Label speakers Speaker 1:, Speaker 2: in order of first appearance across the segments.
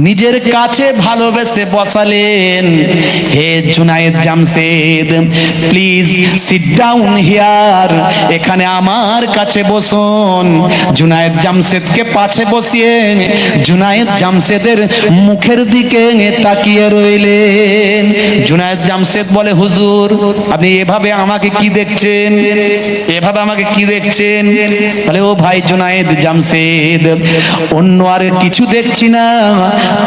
Speaker 1: নিজের কাছে ভালোবেসে বসালেন, হে Junaid Jamshed, please sit down here, এখানে আমার কাছে বসুন। জুনায়েদ জামশেদকে পাশে বসিয়ে জুনায়েদ জামশেদের মুখের দিকে তাকিয়ে রইলেন। জুনায়েদ জামশেদ বলে, হুজুর আপনি এভাবে আমাকে কি দেখছেন, এভাবে আমাকে কি দেখছেন? বলে, ও ভাই জুনায়েদ জামশেদ, অন্য আর কিছু দেখছি না,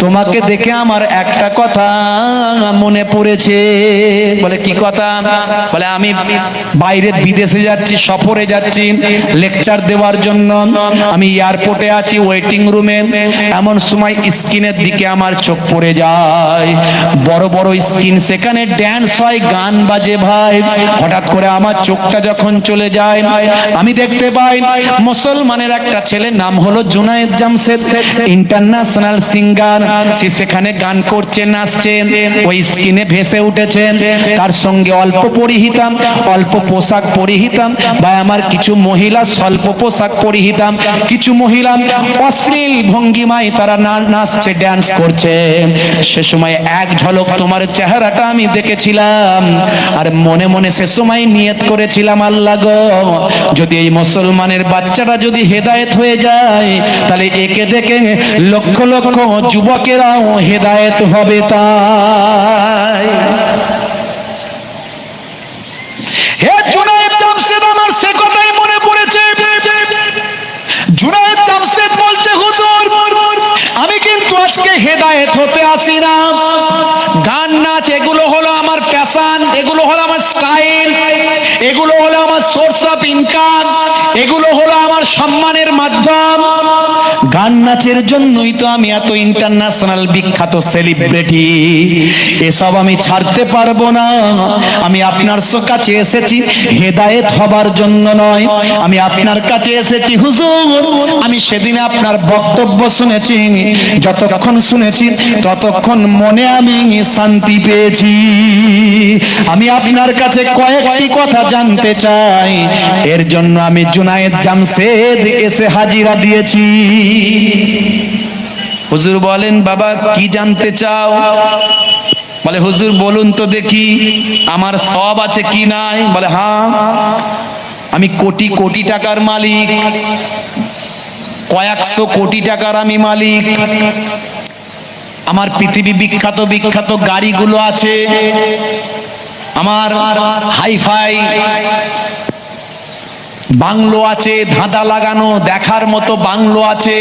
Speaker 1: তোমাকে দেখে আমার একটা কথা মনে পড়েছে। বলে, কি কথা? বলে, আমি বাইরে বিদেশে যাচ্ছি, সফরে যাচ্ছি লেকচার দেওয়ার জন্য, আমি এয়ারপোর্টে আছি ওয়েটিং রুমে, এমন সময় স্ক্রিনের দিকে আমার চোখ পড়ে যায়, বড় বড় স্ক্রিন, সেখানে ড্যান্স হয়, গান বাজে ভাই। হঠাৎ করে আমার চোখটা যখন চলে যায়, আমি দেখতে পাই মুসলমানের একটা ছেলে, নাম হলো জুনায়েদ জামশেদ, ইন্টারন্যাশনাল সিঙ্গার, সে সেখানে গান করছে, নাচছে, ওই স্ক্রিনে ভেসে উঠেছে। তার সঙ্গে অল্প পরিহিতাম, অল্প পোশাক পরিহিতাম, বা আমার কিছু মহিলা স্বল্প পোশাক পরিহিতাম, কিছু মহিলা অশ্লীল ভঙ্গিমায় তারা নাচছে, ড্যান্স করছে। সে সময় এক ঝলক তোমার চেহারাটা আমি দেখেছিলাম, আর মনে মনে সে সময় নিয়ত করেছিলাম, আল্লাহ গো, যদি এই মুসলমানের বাচ্চাটা যদি হেদায়েত হয়ে যায়, তাহলে একে দেখে লক্ষ লক্ষ যুবকেরাও হেদায়েত হবে। তাই হে জুনায়েদ জামশেদ, আমার সে কথাই মনে পড়েছে। জুনায়েদ জামশেদ বলছে, হুজুর আমি কিন্তু আজকে হেদায়েত হতে আসি না, গান নাচ এগুলো হলো আমার প্যাশন, এগুলো হলো আমার স্টাইল, এগুলো হলো আমার সোর্স অফ ইনকাম, এগুলো হলো আমার সম্মানের মাধ্যম। গান নাচের জন্যই তো আমি এত ইন্টারন্যাশনাল বিখ্যাত সেলিব্রিটি, এসব আমি ছাড়তে পারবো না। আমি আপনার কাছে এসেছি হেদায়েত হবার জন্য নয়, আমি আপনার কাছে এসেছি হুজুর, আমি সেদিন আপনার বক্তব্য শুনেছি, যতক্ষণ শুনেছি ততক্ষণ মনে আমি শান্তি পেয়েছি। আমি আপনার কাছে কয়েকটি কথা জানতে চাই, এর জন্য আমি জুনায়েদ জামশেদ এসে হাজিরা দিয়েছি। হুজুর বলেন, বাবা কি জানতে চাও? বলে, হুজুর বলুন তো দেখি আমার সব আছে কি নাই? বলে, হ্যাঁ আমি কোটি কোটি টাকার মালিক, কয়েকশো কোটি টাকার আমি মালিক, আমার পৃথিবী বিখ্যাত বিখ্যাত গাড়িগুলো আছে, আমার হাইফাই বাংলো আছে, ধাঁধা লাগানো দেখার মতো বাংলো আছে,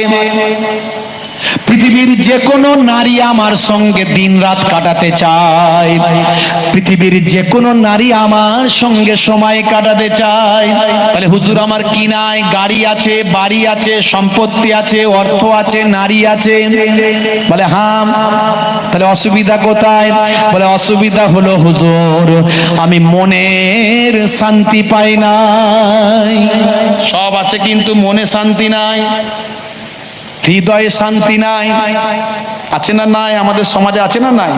Speaker 1: পৃথিবীর যে কোনো নারী আমার সঙ্গে দিন রাত কাটাতে চায়, পৃথিবীর যে কোনো নারী আমার সঙ্গে সময় কাটাতে চায়। তাহলে হুজুর আমার কি নাই? গাড়ি আছে, বাড়ি আছে, সম্পত্তি আছে, অর্থ আছে, নারী আছে। বলে, হ্যাঁ। তাহলে অসুবিধা কোথায়? বলে, অসুবিধা হলো হুজুর আমি মনের শান্তি পাই নাই। সব আছে কিন্তু মনে শান্তি নাই, হৃদয়ে শান্তি নাই। আছে না নাই? আমাদের সমাজে আছে না নাই?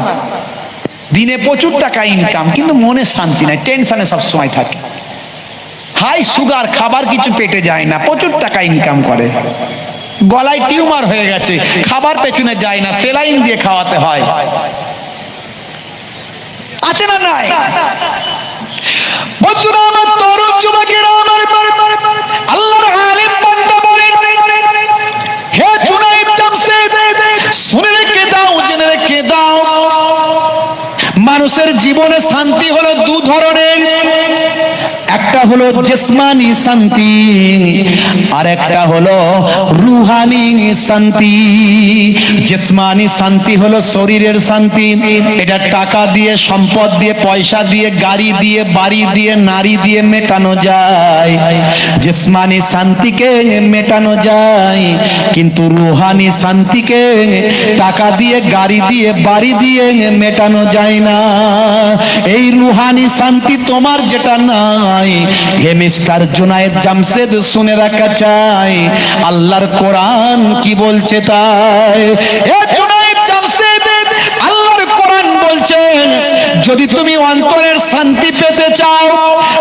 Speaker 1: দিনে প্রচুর টাকা ইনকাম, কিন্তু মনে শান্তি নাই, টেনশনে সব সময় থাকে, হাই সুগার, খাবার কিছু পেটে যায় না, প্রচুর টাকা ইনকাম করে, গলায় টিউমার হয়ে গেছে, খাবার পেছনে যায় না, সেলাইন দিয়ে খাওয়াতে হয়। আছে না নাই? বন্ধুরা আমার, তরুণ যুবকেরা আমার, আল্লাহর আলেম বান্দা বলেন, হে জুনায়েদ জামশেদ, শুনে রেখে দাও, জেনে রেখে দাও, মানুষের জীবনে শান্তি হলো দু ধরনের, একটা হলো জিসমানি শান্তি, আর একটা হলো রুহানি শান্তি। জিসমানি শান্তি হলো শরীরের শান্তি, এটা টাকা দিয়ে, সম্পদ দিয়ে, পয়সা দিয়ে, গাড়ি দিয়ে, বাড়ি দিয়ে, নারী দিয়ে মেটানো যায়, জিসমানি শান্তিকে মেটানো যায়, কিন্তু রুহানি শান্তিকে টাকা দিয়ে, গাড়ি দিয়ে, বাড়ি দিয়ে মেটানো যায় না। এই রুহানি শান্তি তোমার যেটা নাই, হে মিস্টার জুনায়েদ জামশেদ শুনে রাখা চাই, আল্লাহর কোরআন কি বলছে তাই। হে জুনায়েদ জামশেদ, আল্লাহর কোরআন বলছেন, যদি তুমি অন্তরের শান্তি পেতে চাও,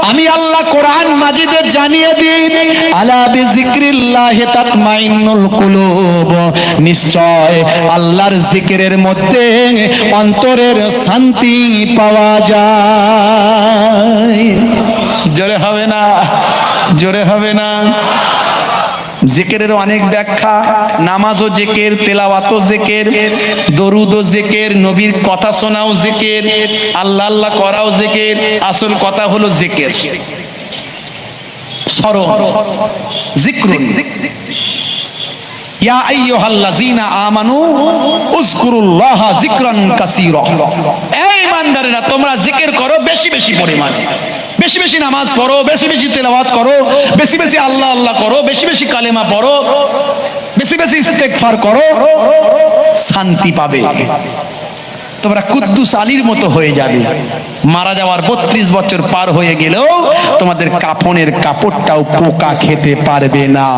Speaker 1: আমি আল্লাহ কোরআন মাজিদে জানিয়ে দিই, আলা বিযিকরিল্লাহি তাতমাইন্নুল কুলুব, নিশ্চয় আল্লাহর জিকিরের মধ্যে অন্তরের শান্তি পাওয়া যায়। জোরে হবে না? জোরে হবে না? জিকিরের অনেক ব্যাখ্যা, নামাজও জিকির, তেলাওয়াতও জিকির, দরুদও জিকির, নবীর কথা শোনাও জিকির, আল্লাহ আল্লাহ করাও জিকির। আসল কথা হলো জিকির, স্মরণ, জিক্রুন। ইয়া আইয়ুহাল্লাযীনা আমানু উযকুরুল্লাহা যিকরান কাসীরা, এই ঈমানদারেরা তোমরা জিকির করো বেশি বেশি পরিমাণে, বেশি বেশি নামাজ পড়ো, বেশি বেশি তেলাওয়াত করো, বেশি বেশি আল্লাহ আল্লাহ করো, বেশি বেশি কালেমা পড়ো, বেশি বেশি ইস্তেগফার করো, শান্তি পাবে। তোমরা কুদ্দুস আলীর মতো হয়ে যাবে। মারা যাওয়ার 32 বছর পার হয়ে গেলেও তোমাদের কাফনের কাপড়টাও পোকা খেতে পারবে না।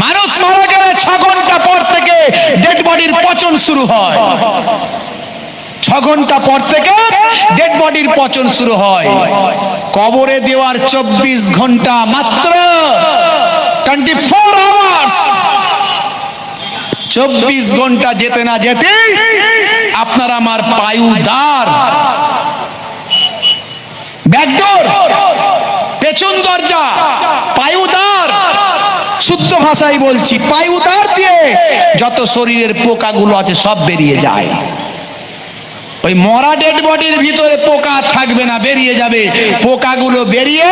Speaker 1: মানুষ মারা গেলে 6 ঘন্টা পর থেকে ডেড বডির পচন শুরু হয়। 6 ঘন্টা পর থেকে ডেড বডির পচন শুরু হয়। কবরে দেওয়ার 24 ঘন্টা মাত্র, 24 আওয়ার্স। 24 ঘন্টা যেতে না যেতে আপনার আমার পায়ুদার, ব্যাকডোর, পেছন দরজা, পায়ুদার, শুদ্ধ ভাষায় বলছি, পায়ুদার দিয়ে যত শরীরের পোকাগুলো আছে সব বেরিয়ে যায়। ওই মরা ডেড বডির ভিতরে পোকা থাকবে না, বেরিয়ে যাবে। পোকাগুলো বেরিয়ে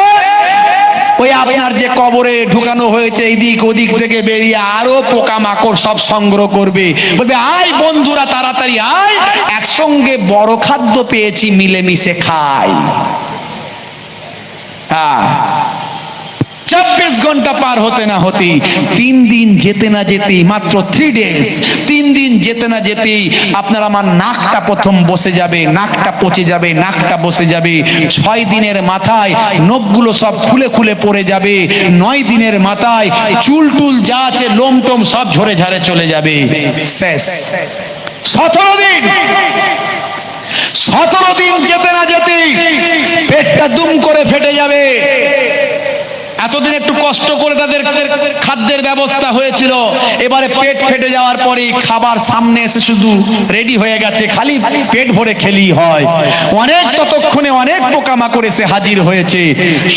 Speaker 1: ওই আপনার যে কবরে ঢুকানো হয়েছে এদিক ওদিক থেকে বেরিয়ে আরো পোকা মাকড় সব সংগ্রহ করবে। বলবে আয় বন্ধুরা তাড়াতাড়ি আয়, একসঙ্গে বড় খাদ্য পেয়েছি, মিলেমিশে খাই। হ্যাঁ, 24 ঘন্টা পার হতে না হতেই, 3 দিন যেতে না যেতেই, মাত্র 3 ডেজ, 3 দিন যেতে না যেতেই আপনার আমার নাকটা প্রথম বসে যাবে, নাকটা পচে যাবে, নাকটা বসে যাবে। 6 দিনের মাথায় নখগুলো সব খুলে খুলে পড়ে যাবে। 9 দিনের মাথায় চুল টুল যা আছে লোম টোম সব ঝরে ঝাড়ে চলে যাবে, শেষ। 17 দিন, 17 দিন যেতে না যেতেই পেটটা দুম করে ফেটে যাবে। এতদিন একটু কষ্ট করে তাদের খাদ্যের ব্যবস্থা হয়েছিল, এবারে পেট ফেটে যাওয়ার পরে খাবার সামনে এসে শুধু রেডি হয়ে গেছে, খালি পেট ভরে খেলেই হয়। অনেক ততক্ষণে অনেক পোকামাকড় এসে হাজির হয়েছে,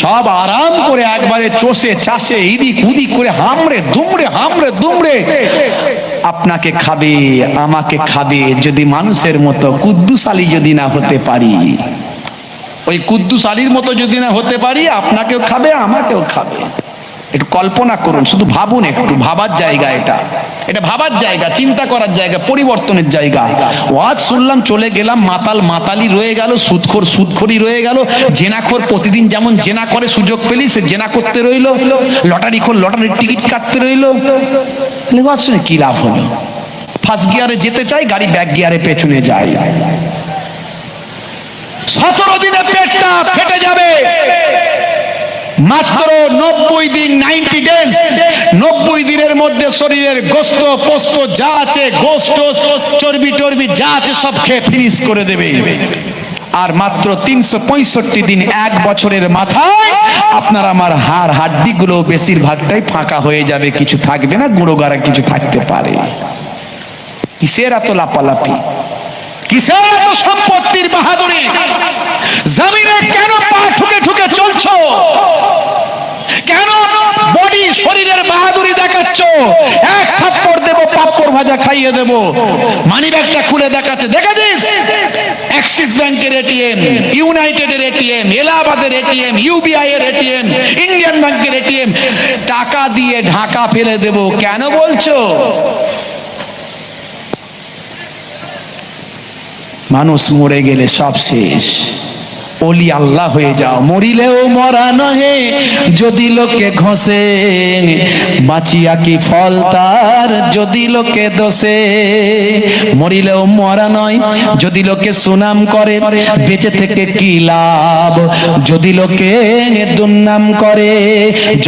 Speaker 1: সব আরাম করে একবারে চষে চাষে এদিক উদিক করে হামড়ে দুমড়ে আপনাকে খাবে, আমাকে খাবে। যদি মানুষের মতো কুদ্দুস আলী যদি না হতে পারি, ওই কুদ্দুস আলীর মতো যদি না হতে পারি, আপনাকেও খাবে, আমাকেও খাবে। একটু কল্পনা করুন, শুধু ভাবুন, একটু ভাবার জায়গা এটা, এটা ভাবার জায়গা, চিন্তা করার জায়গা, পরিবর্তনের জায়গা। ওয়াজ শুনলাম, চলে গেলাম, মাতাল মাতালি রয়ে গেল, সুদখোর সুদখোরি রয়ে গেল, জেনাখোর প্রতিদিন যেমন জেনা করে, সুযোগ পেলি সে জেনা করতে রইল, লটারিখোর লটারির টিকিট কাটতে রইল। তাহলে ওয়াজ শুনে কি লাভ হলো? ফার্স্ট গিয়ারে যেতে চাই, গাড়ি ব্যাক গিয়ারে পেছনে যায়। 17 দিনে পেটটা ফেটে যাবে। মাত্র 90 দিন, 90 ডেজ, 90 দিনের মধ্যে শরীরের গোস্ত পোস্ত যা আছে, গোস্ত চর্বি টর্বি যা আছে সব খেয়ে ফিনিশ করে দেবে। আর মাত্র 365 দিন, 1 বছরের মাথায় আপনার আমার হাড় হাড্ডি গুলো বেশিরভাগটাই ফাঁকা হয়ে যাবে, কিছু থাকবে না, গুঁড়ো গাড়া কিছু থাকতে পারে। কিসের এত লাপালাপি? কিসের এত সম্পত্তির বাহাদুরি? জমিনে কেন পা ঠুকে ঠুকে চলছো? কেন বডি শরীরের বাহাদুরি দেখাচ্ছ? এক থাপ্পড় দেবো, পাপ্পড় ভাজা খাইয়ে দেবো। মানি ব্যাগটা খুলে দেখাচ্ছে, দেখেছিস? অ্যাক্সিস ব্যাংকের এটিএম, ইউনাইটেডের এটিএম, এলাহাবাদের এটিএম, ইউবিআই এর এটিএম, ইন্ডিয়ান ব্যাংকের এটিএম। টাকা দিয়ে ঢাকা ফেলে দেবো। কেন বলছো? মানুষ মরে গেলে সব শেষ, ওলি আল্লাহ হয়ে যাও। মরিলেও মরা নহে যদি লোকে ঘষে, বাঁচিয়া কি ফল তার যদি লোকে দোষে। মরিলেও মরা নয় যদি লোকে সুনাম করে, বেঁচে থেকে কি লাভ যদি লোকে দুর্নাম করে।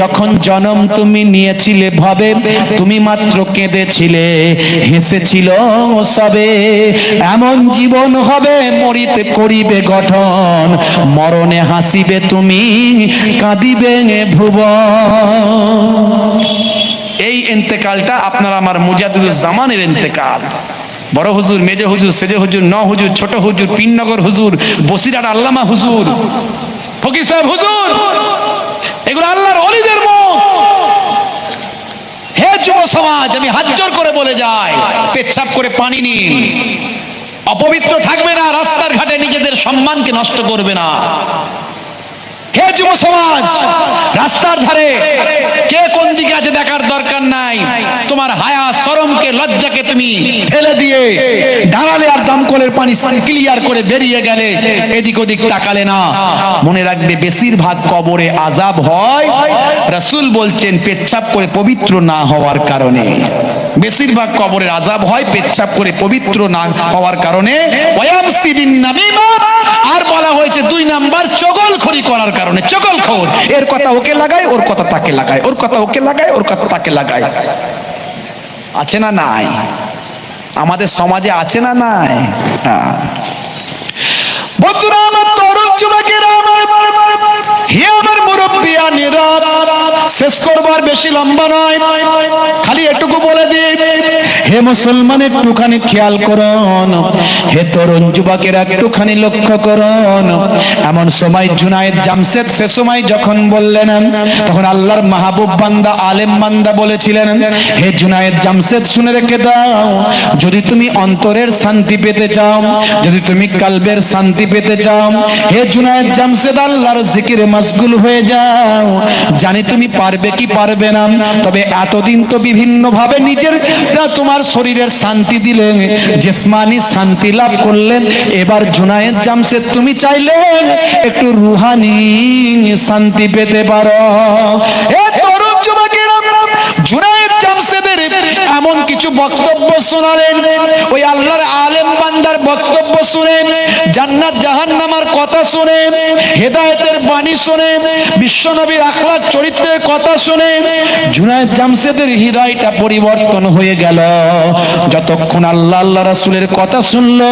Speaker 1: যখন জন্ম তুমি নিয়েছিলে ভবে, তুমি মাত্র কেঁদেছিলে, হেসেছিল সবে। এমন জীবন হবে মরিতে করিবে গঠন, মরণে হাসিবে তুমি, কাঁদিবে ভুবন। এই ইন্তেকালটা আপনার আমার মুজাদ্দিদুজ্জামানের ইন্তেকাল। বড় হুজুর, মেজে হুজুর, সেজে হুজুর, ন হুজুর, ছোট হুজুর, পীরনগর হুজুর, বসিরহাট আল্লামা হুজুর, ফকির সাহেব হুজুর, এগুলো আল্লাহর ওলিদের মত। হে যুব সমাজ, আমি হাত জোর করে বলে যাই, পেচ্ছাপ করে পানি নিন, অপবিত্র থাকবে না, রাস্তার ঘাটে নিজেদের সম্মানকে নষ্ট করবে না। হে যুব সমাজ, রাস্তার ধারে কে কোন দিকে আছে দেখার দরকার নাই। তোমার হায়া, শরমকে, লজ্জাকে তুমি ঠেলে দিয়ে দাঁড়ালে আর দমকলের পানি ক্লিয়ার করে বেরিয়ে গেলে, এদিক ওদিক তাকালে না। মনে রাখবে, বেশিরভাগ কবরে আযাব হয়, রাসূল বলছেন, পেচ্ছাপ করে পবিত্র না হওয়ার কারণে। বেশিরভাগ কবরের আযাব হয় পেচ্ছাপ করে পবিত্র না হওয়ার কারণে। ওয়ায়ামসি বিন নামিমা, আর বলা হয়েছে 2 নাম্বার চগলখড়ি করার কারণে। চগলখড়, এর কথা ওকে লাগায়, ওর কথা তাকে লাগায়, ওর কথা ওকে লাগায়, ওর কথা তাকে লাগায়। আছে না নাই? আমাদের সমাজে আছে না নাই? হ্যাঁ। বন্ধুরা আমার, তরুণ যুবকেরা আমার, হে আমার মুরব্বিয়ানেরা, শেষ করবার বেশি লম্বা নয়, খালি এটুকু বলে দিই, হে মুসলমান একটুখানি খেয়াল করুন, হে তরুণ যুবকেরা একটুখানি লক্ষ্য করুন। এমন সময় জুনায়েদ জামশেদ সে সময় যখন বললেন, তখন আল্লাহর মাহবুব বান্দা, আলেম বান্দা বলেছিলেন, হে জুনায়েদ জামশেদ শুনে রেখে দাও, যদি তুমি অন্তরের শান্তি পেতে চাও, যদি তুমি কালবের শান্তি পেতে চাও, হে জুনায়েদ জামশেদ আল্লাহর জিকিরে মশগুল হয়ে যাও। জানি তুমি পারবে কি পারবে না, তবে এতদিন তো বিভিন্ন ভাবে নিজের তোমার শরীরের শান্তি দিলেন, জিসমানি শান্তি লাভ করলেন। এবার জুনায়েদ জামশেদ তুমি চাইলে একটু রুহানি শান্তি পেতে পারো। এ তরুণ যুবকেরা, জুনায়েদ জামশেদের এমন কিছু বক্তব্য শোনালেন, ওই আল্লাহর আলেম বান্দার বক্তব্য শুনে, জান্নাত জাহান্নামের কথা শুনে, হেদায়েতের বাণী শুনে, বিশ্বনবীর আখলাক চরিত্রের কথা শুনে জুনায়েদ জামশেদের হৃদয়টা পরিবর্তন হয়ে গেল। যতক্ষণ আল্লাহ আল্লাহ রাসূলের কথা শুনলো,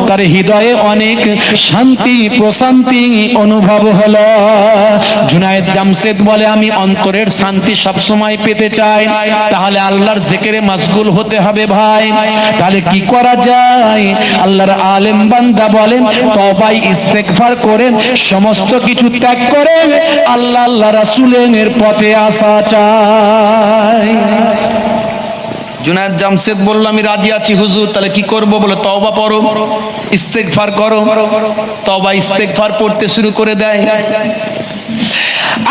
Speaker 1: তার হৃদয়ে অনেক শান্তি প্রশান্তি অনুভব হলো। জুনায়েদ জামশেদ বলে, আমি অন্তরের শান্তি সব সময় পেতে চাই, তাহলে আল্লাহর জিকিরে মশগুল হতে হবে ভাই। তাহলে কি করা যায়? আল্লাহর আলেম বান্দা বলেন, তওবা ইস্তেগফার করেন, সমস্ত কিছু ত্যাগ করে আল্লাহ আল্লাহ রাসূলের পথে আসা চাই। জুনায়েদ জামশেদ বলল, আমি রাজি আছি হুজুর, তাহলে কি করব? বলে, তওবা পড়ো, ইস্তেগফার করো। তওবা ইস্তেগফার পড়তে শুরু করে দেয়।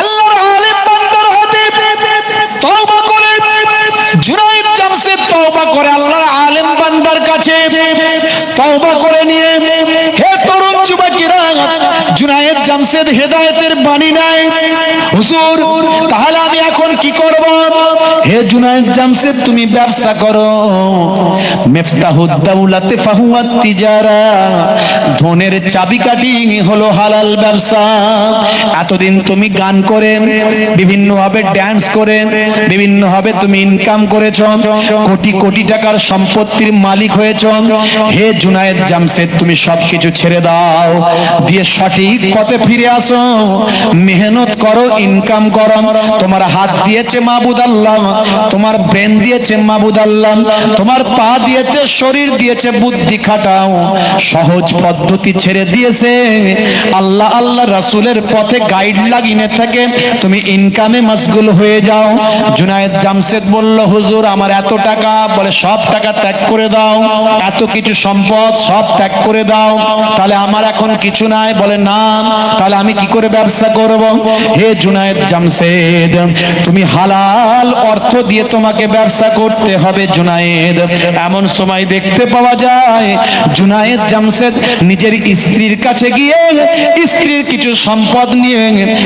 Speaker 1: আল্লাহর আলেম বান্দার হাতে তওবা করে জুনায়েদ জামশেদ তওবা করে আল্লাহর আলেম বান্দার কাছে তওবা করে নিয়ে, হে তরুণ যুবকেরা, জুনায়েদ জামশেদ হেদায়েতের বাণী নাই, হুজুর তাহলে আমি এখন কি করব? হে জুনায়েদ জামশেদ, তুমি ব্যবসা করো। মিফতাহুদ দাওলাতে ফাহুয়াত তিজারা, ধনের চাবিকাঠি হলো হালাল ব্যবসা। এতদিন তুমি গান করে, বিভিন্ন ভাবে ড্যান্স করে, বিভিন্ন ভাবে তুমি ইনকাম করেছো, কোটি কোটি টাকার সম্পত্তির মালিক হয়েছো। হে জুনায়েদ জামশেদ, তুমি সবকিছু ছেড়ে দাও, দিয়ে সঠিক পথে ফিরে আসো, মেহনত করো, ইনকাম করো। তোমার হাত দিয়েছে মাবুদ আল্লাহ, তোমার ব্রেন দিয়েছে মাবুদ আল্লাহ, তোমার পা দিয়েছে, শরীর দিয়েছে, বুদ্ধি খাটাও। সহজ পদ্ধতি ছেড়ে দিয়েছে আল্লাহ আল্লাহ রাসূলের পথে গাইড লাগিয়ে থেকে তুমি ইনকামে মশগুল হয়ে যাও। জুনায়েদ জামশেদ বলল, হুজুর আমার এত টাকা, বলে সব টাকা ত্যাগ করে দাও, এত কিছু সম্পদ সব ত্যাগ করে দাও, তাহলে আমার এখন কিছু নাই। বলে না, তাহলে আমি কি করে ব্যবসা করব? হে জুনায়েদ জামশেদ, তুমি হালাল অর্থ দিয়ে তোমাকে ব্যবসা করতে হবে জুনায়েদ। এমন সময় দেখতে পাওয়া যায় জুনায়েদ জামশেদ নিজের স্ত্রীর কাছে গিয়ে স্ত্রীর কিছু সম্পদ নিয়ে,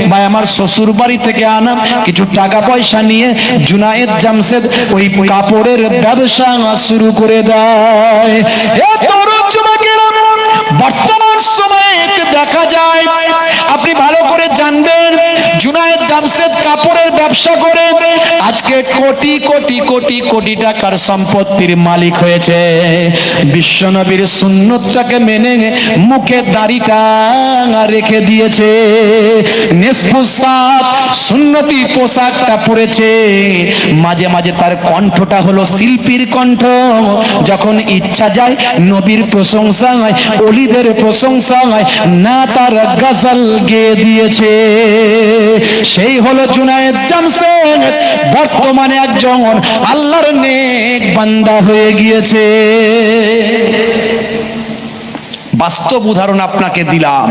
Speaker 1: বা আমার শ্বশুর বাড়ি থেকে আনা কিছু টাকা পয়সা নিয়ে জুনায়েদ জামশেদ ওই কাপড়ের ব্যবসা শুরু করে দেয়। এ তরুণ যুবকেরা, বর্তমান সময়ে দেখা যায়, আপনি ভালো করে জানবেন, জুনায়েদ জামশেদ কাপড়ের ব্যবসা করে আজকে কোটি কোটি কোটি কোটি টাকার সম্পত্তির মালিক হয়েছে। বিশ্বনবীর সুন্নতটাকে মেনে মুখে দাড়িটা রেখে দিয়েছে, নিসফুসাত সুন্নতি পোশাকটা পরেছে। মাঝে মাঝে তার কণ্ঠটা হলো শিল্পীর কণ্ঠ, যখন ইচ্ছা যায় নবীর প্রশংসা হয়, ওলিদের প্রশংসা হয়, না তার গজল গেয়ে দিয়েছে। সেই হলো জুনায়েদ জামশেদ, বর্তমানে একজন আল্লাহর নেক বান্দা হয়ে গিয়েছে। বাস্তব উদাহরণ আপনাকে দিলাম।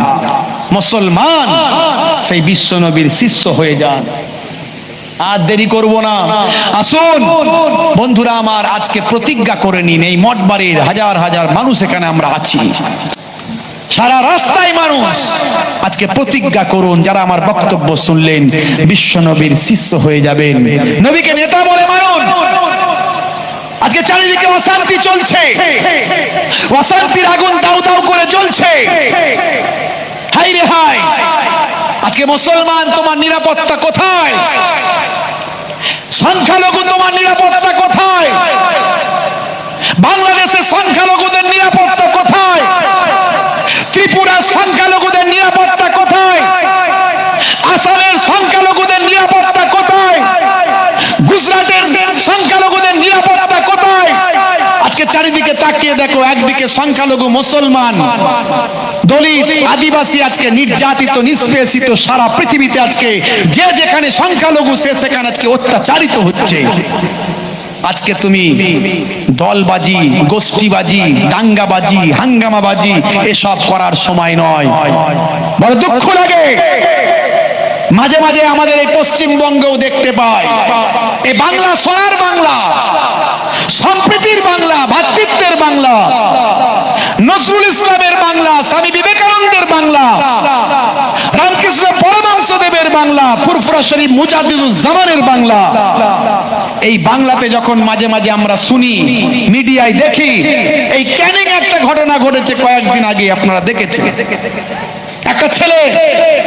Speaker 1: মুসলমান সেই বিশ্ব নবীর শিষ্য হয়ে যান। আর দেরি করব না, আসুন বন্ধুরা আমার, আজকে প্রতিজ্ঞা করে নিন। এই মঠবাড়ির হাজার হাজার মানুষ এখানে আমরা আছি, সারা রাস্তায় মানুষ, আজকে প্রতিজ্ঞা করুন যারা আমার বক্তব্য শুনলেন বিশ্ব নবীর শিষ্য হয়ে যাবেন, নবীকে নেতা বলে মানুন। আজকে চারিদিকে অশান্তি চলছে, অশান্তির আগুন দাউ দাউ করে জ্বলছে। হাই রে হাই, আজকে মুসলমান তোমার নিরাপত্তা কোথায়? সংখ্যালঘু তোমার নিরাপত্তা কোথায়? বাংলাদেশের সংখ্যালঘুদের নিরাপত্তা কোথায়? ত্রিপুরার সংখ্যালঘুদের নিরাপত্তা কোথায়? আসামের সংখ্যালঘুদের নিরাপত্তা কোথায়? গুজরাটের সংখ্যালঘুদের নিরাপত্তা কোথায়? আজকে চারিদিকে তাকিয়ে দেখো, একদিকে সংখ্যালঘু মুসলমান, দলিত, আদিবাসী আজকে নির্যাতিত, নিষ্পেষিত। সারা পৃথিবীতে আজকে যে যেখানে সংখ্যালঘু সে সেখানে আজকে অত্যাচারিত হচ্ছে। আজকে তুমি দলবাজি, গোষ্ঠীবাজি, দাঙ্গাবাজি, হাঙ্গামাবাজি এসব করার সময় নয়। বড় দুঃখ লাগে, মাঝে মাঝে আমাদের এই পশ্চিমবঙ্গেও দেখতে পাই, এই বাংলা সোনার বাংলা, সম্প্রীতির বাংলা, ভ্রাতৃত্বের বাংলা, নজরুল ইসলামের বাংলা, স্বামী বিবেকানন্দের বাংলা, রামকৃষ্ণ পরমহংসদেবের বাংলা, ফুরফুরা শরীফ মুজাদ্দিদুজ্জামানের বাংলা। এই বাংলাতে যখন মাঝে মাঝে আমরা শুনি, মিডিয়ায় দেখি, এই ক্যানিং একটা ঘটনা ঘটেছে কয়েকদিন আগে, আপনারা দেখেছেন। একটা ছেলে,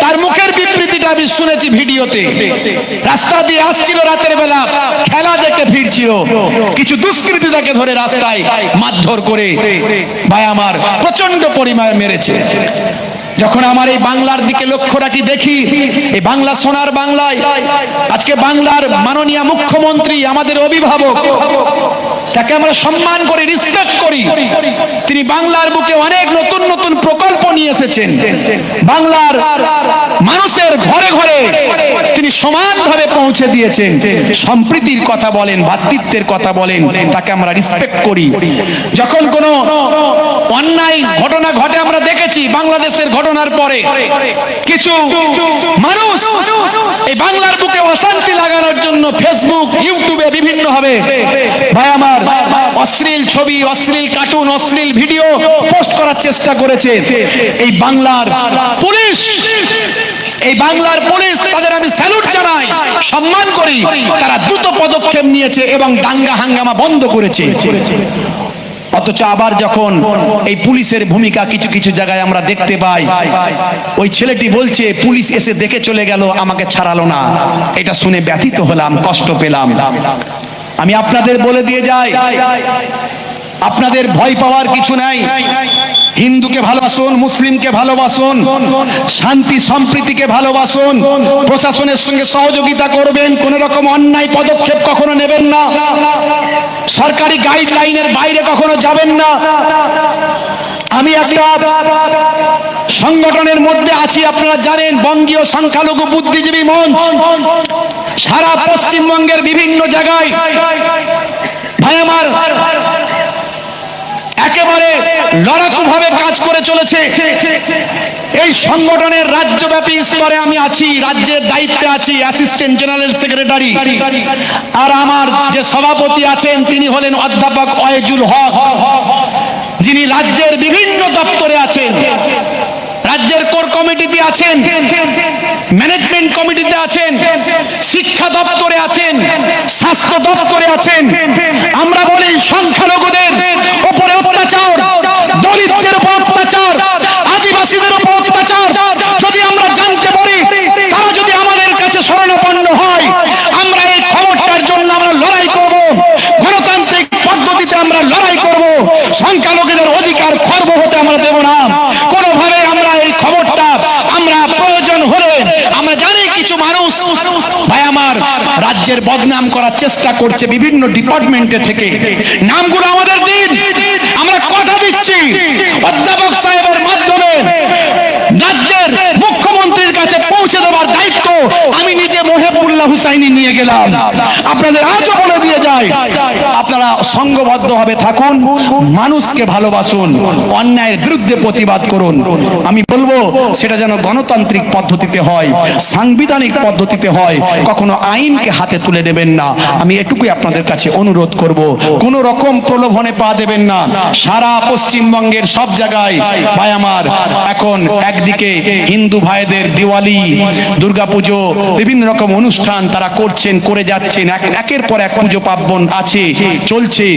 Speaker 1: তার মুখের বিবৃতিটা আমি শুনেছি ভিডিওতে, রাস্তা দিয়ে আসছিল রাতের বেলা, খেলা দেখে ফিরছিল, কিছু দুষ্কৃতী তাকে ধরে রাস্তায় মারধর করে ভাই আমার প্রচন্ড পরিমাণে মেরেছে। যখন আমার এই বাংলার দিকে লক্ষ্য রাখি, দেখি এই বাংলা সোনার বাংলায় আজকে বাংলার মাননীয় মুখ্যমন্ত্রী, আমাদের অভিভাবক, তাকে আমরা সম্মান করি, রেসপেক্ট করি। তিনি বাংলার বুকে অনেক নতুন নতুন প্রকল্প নিয়ে এসেছেন। বাংলার মানুষের ঘরে ঘরে তিনি সমানভাবে পৌঁছে দিয়েছেন। সম্প্রীতির কথা বলেন, ভ্রাতৃত্বের কথা বলেন, তাকে আমরা রেসপেক্ট করি। যখন কোনো অন্যায় ঘটনা ঘটে, আমরা দেখেছি বাংলাদেশের ঘটনার পরে কিছু মানুষ এই বাংলার বুকে অশান্তি লাগানোর জন্য ফেসবুক, ইউটিউবে বিভিন্ন ভাবে ভাই আমার অশ্লীল ছবি, অশ্লীল কার্টুন, অশ্লীল ভিডিও পোস্ট করার চেষ্টা করেছে। এই বাংলার পুলিশ, এই বাংলার পুলিশ, তাদের আমি স্যালুট জানাই, সম্মান করি। তারা দ্রুত পদক্ষেপ নিয়েছে এবং দাঙ্গা হাঙ্গামা বন্ধ করেছে। অথচ আবার যখন এই পুলিশের ভূমিকা কিছু কিছু জায়গায় আমরা দেখতে পাই, ওই ছেলেটি বলছে পুলিশ এসে দেখে চলে গেল, আমাকে ছাড়ালো না। এটা শুনে ব্যথিত হলাম, কষ্ট পেলাম। আমি আপনাদের বলে দিয়ে যাই, আপনাদের ভয় পাওয়ার কিছু নাই। হিন্দুকে ভালোবাসুন, মুসলিমকে ভালোবাসুন, শান্তি সম্প্রীতিকে ভালোবাসুন, প্রশাসনের সঙ্গে সহযোগিতা করবেন, কোন রকম অন্যায় পদক্ষেপ কখনো নেবেন না, সরকারি গাইডলাইনের বাইরে কখনো যাবেন না। আমি একটা সংগঠনের মধ্যে আছি, আপনারা জানেন, বঙ্গীয় সংখ্যালঘু বুদ্ধিজীবী মঞ্চ। সারা পশ্চিমবঙ্গের বিভিন্ন জায়গায় ভাই আমার একেবারে লড়াকু ভাবে কাজ করে চলেছে। এই সংগঠনের রাজ্যব্যাপী স্তরে আমি আছি, রাজ্যের দায়িত্বে আছি, অ্যাসিস্ট্যান্ট জেনারেল সেক্রেটারি। আর আমার যে সভাপতি আছেন তিনি হলেন অধ্যাপক ওয়াজুল হক, যিনি রাজ্যের বিভিন্ন দপ্তরে আছেন, রাজ্যের কোর কমিটিতে আছেন, ম্যানেজমেন্ট কমিটিতে আছেন, শিক্ষা দপ্তরে আছেন, স্বাস্থ্য দপ্তরে আছেন। আমরা বলি সংখ্যালঘুদের উপরে অত্যাচার, দলিতদের উপর অত্যাচার, আদিবাসীদের উপর অত্যাচার যদি আমরা জানতে পারি, তারা যদি আমাদের কাছে শরণ লড়াই করব, সংখ্যালঘুদের অধিকার খর্ব হতে আমরা দেব না। কোনোভাবে আমরা এই খবরটা আমরা প্রয়োজন হলে, আমরা জানি কিছু মানুষ ভাই আমার রাজ্যের বদনাম করার চেষ্টা করছে বিভিন্ন ডিপার্টমেন্টে থেকে, নামগুলো আমাদের দিন, আমরা কথা দিচ্ছি অধ্যাপক সাহেবের মাধ্যমে রাজ্যের মুখ্যমন্ত্রীর কাছে পৌঁছে দেওয়ার দায়িত্ব আমি নিজে মহিবুল্লাহ হুসাইনি নিয়ে গেলাম। আপনাদের আজও বলে দিয়ে যাই, আপনারা সংঘবদ্ধভাবে থাকুন, মানুষকে ভালোবাসুন, অন্যায়ের বিরুদ্ধে প্রতিবাদ করুন। আমি বলবো সেটা যেন গণতান্ত্রিক পদ্ধতিতে হয়, সাংবিধানিক পদ্ধতিতে হয়, কখনো আইনকে হাতে তুলে দেবেন না। আমি এটুকুই আপনাদের কাছে অনুরোধ করব, কোন রকম প্রলোভনে পা দেবেন না। সারা পশ্চিমবঙ্গের সব জায়গায় ভাই আমার এখন একদিকে হিন্দু ভাইদের দিওয়ালি, দুর্গাপুজো, বিভিন্ন রকম অনুষ্ঠান তারা করছেন, করে যাচ্ছেন, একের পর এক পুজো পার্বণ আছে, চলছে।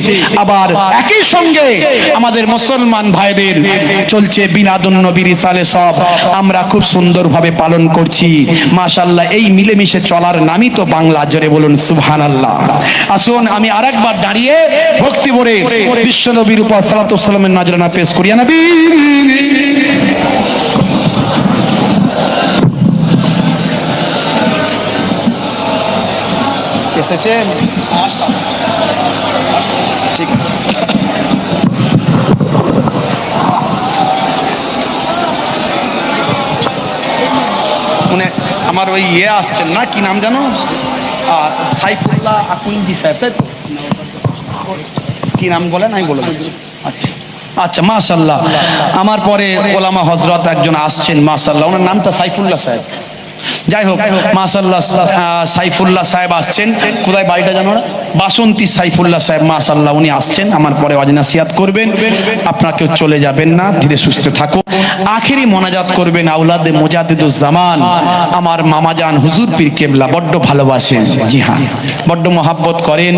Speaker 1: আবার একই সঙ্গে আমাদের মুসলমান ভাইদের চলছে বিনাদুন নবীর ইসালে, সব আমরা খুব সুন্দরভাবে পালন করছি মাশাআল্লাহ। এই মিলেমিশে চলার নামই তো বাংলা, জোরে বলুন সুবহানাল্লাহ। আসুন আমি আরেকবার দাঁড়িয়ে ভক্তি ভরে বিশ্ব নবীর উপর সালাতু ওয়াস সালামের নজরানা পেশ করি। ইয়া নবী এসেছেন, ঠিক আছে। মানে আমার ওই ইয়ে আসছেন না, কি নাম জানো, সাইফুল্লাহ আকুইন্দি সাহেব, তাই তো? কি নাম বলেন, আমি বলে দেব। আচ্ছা মাশাআল্লাহ, আমার পরে ওলামা হযরত একজন আসছেন মাশাআল্লাহ, ওনার নামটা সাইফুল্লাহ সাহেব। যাই হোক মাশাআল্লাহ, সাইফুল্লাহ সাহেব আসছেন, কোথায় বাড়িটা জানো না, বাসন্তী সাইফুল্লাহ সাহেব মাশাআল্লাহ, উনি আসছেন, আমার পরে ওয়াজ নসিহত করবেন। আপনাকেও চলে যাবেন না, ধীরে সুস্থে থাকো। আখেরি মোনাজাত করবেন আওলাদে মুজাদ্দিদুজ জামান, আমার মামাজান হুজুর পীর কেবলা, বড্ড ভালোবাসেন, জি হ্যাঁ, বড্ড মহাব্বত করেন,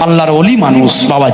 Speaker 1: আল্লাহর ওলি মানুষ বাবা।